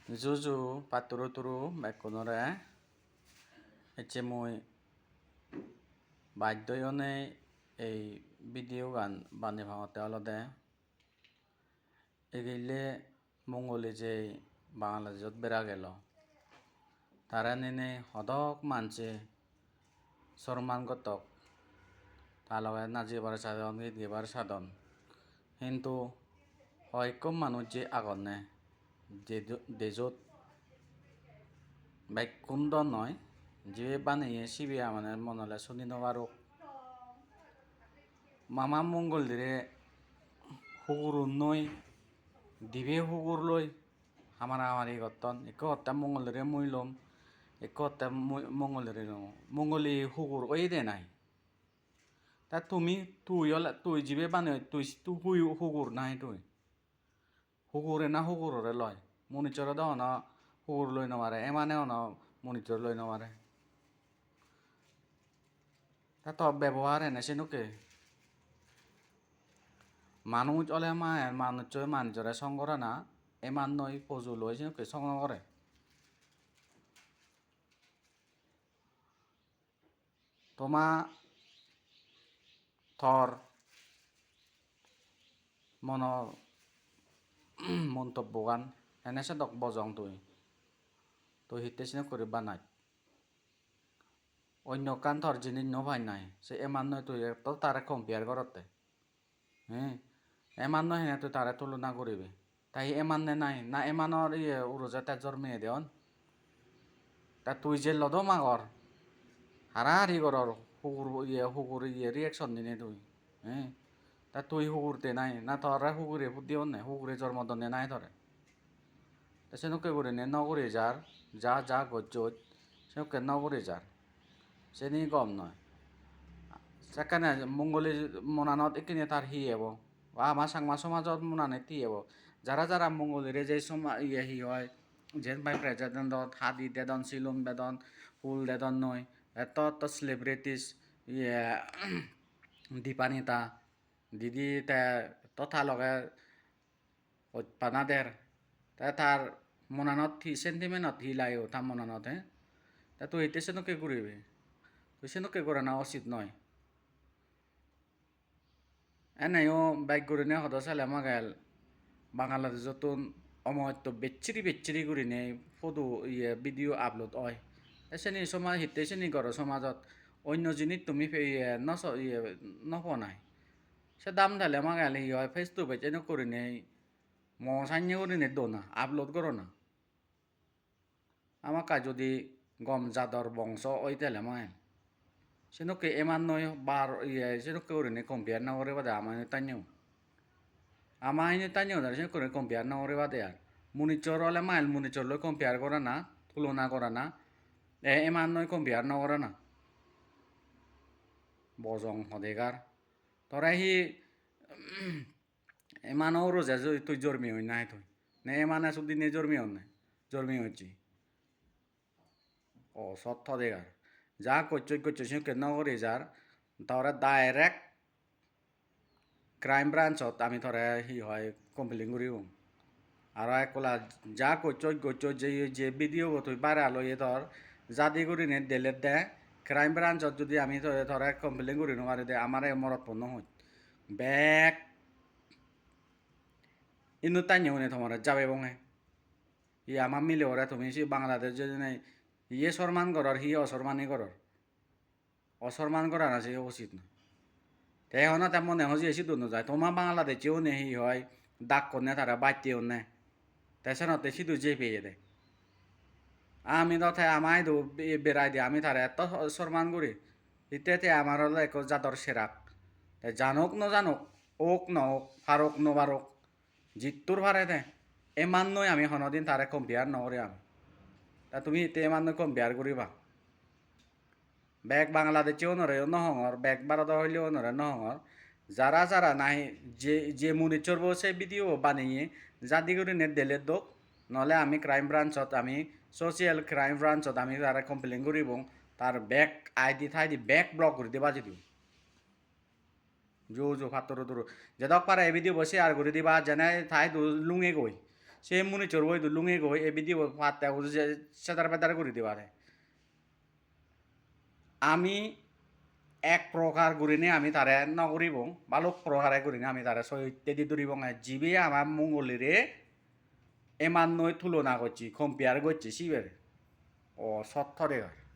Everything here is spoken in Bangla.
Juju paturu-turu bekunore ece moi বাধ্যয়নে এই ভিডিও গান বানি ভাঙতে অলদে এগিলে মঙ্গলে যে বাংলাদেশত বেড়া গেল তারা নেনে হদক মানছে সরমানগতক তালগে নাজিবার সাধন গীত গেবার সাধন কিন্তু হয়কম মানুষ যে আগনে যে দেজত বাইকুন্দ নয় যে বানিয়ে সিবিয়া মানে মনলে শুনি নবারো মামা মঙ্গল দিরে হুগুর নই দিবে হুগুর লই আমারি গতন এক হত্যা মঙ্গল দিরে মুইলম এক হত্যা মঙ্গল দিরে মঙ্গলি হুগুর ওই দে নাই তা তুই জিবে বানে তুই হুগুর নাই তুই হুগুরে না হুগুরে লয় মনিচর দাও না হুগুর লই নমারে এমানেও না মনিচর লই নমারে তা তো ব্যবহার এনে সেনুকে মানুষ অলে মায়ের মানুষ মানুষরে সংগরে না এমান নই পজু লই সেনুকে সংগ করে তোমা থর মন মন্তব্য গান এনে সে দক বজং তুই হিতে সিনে করে বানাই অন্য কান থর জিনিস নভাই নাই সে এমান নয় তুই তো তারে কম্পেয়ার করতে হ্যাঁ এমান নয় হ্যাঁ তুই তারে তুলনা করিবি তাই এমান নে নাই না এমানর ইয়ে উড়োজা তেজর মেয়ে দেন তা তুই যে লদ মাগর হারাহারি করর হুগুর ইয়ে রিয়েকশন দিনে তুই হ্যাঁ তা তুই হুগুরতে নাই না তোরা হুগুরে দিও নে হুগুরে জন্মদনে নাই ধরে তা সেনুকে করে নে নগরে যার যা যা গজ্জত সেনুকে নগরে যার সে নিয়ে কম নয় সেখানে মঙ্গলে মনানত এখানে তার হি এব বা আমার সাংমা সমাজত মনানে তি এব যারা যারা মঙ্গলের যে ইয়ে হি হয় যেন ভাই প্রেসিডেন্ট হাদি দেদন সিলুম বেদন ফুল দেদন নয় এত সেলিব্রিটিস ইয়ে দীপানিতা দিদি তে তথা লগে পানাদের তার মনানত থি সেন্টিমেন্টত হি লাইও তার মনানত হ্যাঁ তা তুই এতে সেনুকে ঘুরিবি তুই সেনুকে করে না উচিত নয় এনেও বাইক করে নে হদ সালে মাগাল বাংলাদেশ যতন অমহত্য বেচ্চিরি করে নে ফটো ইয়ে ভিডিও আপলোড হয় এসেনি সমাজ হিতে সেনি করো সমাজত অন্য জিনিস তুমি ইয়ে নপনাই সে দাম ঢালে মাগাল ই হয় ফেস টু ফেস এনে করে নে সান্য করে নে দোনা আপলোড করো না আমাকে যদি গম জাদর বংশ ওই তেলে মায় সেনুকে এমান নয় বার ইয়ে সেনুকে করে নে কম্পেয়ার না করে বাদে আমার তাইনেও আমার তাইনেও ধরে সে করে কম্পেয়ার না করে বাদে আর মুনিচর হলে মাইল মুনিচর লই কম্পেয়ার করে না তুলনা করে না এমান নয় কম্পেয়ার না করে না বজং হদেগার তোরা হি এমানও রোজা তুই জন্মি হই নাই তুই নে এমানে শুধু নে জন্মি হচ্ছি ও সৎ হদেগার যা করছো সে কেন করে যার তোরা ডাইরেক্ট ক্রাইম ব্রাঞ্চত আমি ধরে হি হয় কমপ্লেন করিব আর একলা যা করছো যে ভিডিও তুই বারে আলো এ ধর জাদি করি নে ডিলেট দে ক্রাইম ব্রাঞ্চত যদি আমি ধরে কমপ্লেন করি নোয়ারে দে আমার মরত পণ্য হই ব্যাগ ইনু তাই নে তোমার যাবে বঙে ই আমার মিলে ওরা তুমি সে বাংলাদেশ যদি নাই ইয়ে সম্মান করর হি অসম্মানই করর অসম্মান করা না সে উচিত না তাই এখন তেমন নেহজি এসে দুনো যায় তোমার বাংলাদেশেও নে হি হয় ডাক করনে তারা বাইতেও নে তাই সেনতে সিধু যে পেয়ে দেয় আমি তো আমায় দো বেড়াই দিয়ে আমি তারা এত সম্মান করি ইত্যাতে আমার হলো এক জাদর সেরাক তাই জানুক ন জানুক ওক নওক ফারুক ন বারুক জিত্তুর ভারে দে এমান নয় আমি হনদিন তারে কম্পেয়ার নকরি আমি তা তুমি ইতে এমান নয় কম্পেয়ার করিবা বেগ বাংলাদেশেও নরে নহঙর বেগ ভারত হইলেও নরে নহঙর যারা যারা নাই যে মুনিচর বসে ভিডিও বানিয়ে জাদি করে নেট দিলে দোক নহলে আমি ক্রাইম ব্রাঞ্চত আমি সোশিয়াল ক্রাইম ব্রাঞ্চত আমি তারা কমপ্লেন করিব তার ব্যাক আইডি থাইডি ব্যাক ব্লক করে দিবা যদি জো ফাতর দূর যেদক পারে এই ভিডিও বসে আর করে দিবা যেনে থাই লুঙে গই সে মুনি চোর বই লুঙে গই এ বিধি পাতে যে সেদার বেদার করে দিবারে আমি এক প্রকার করিনি আমি তারে নকরিব বালক প্রকারে করিনি আমি তারে ইত্যাদি দূরিব জিবি আমার মঙ্গলিরে এমান নয় তুলনা করছি কম্পেয়ার করছি সিবের ও সত্তরে হয়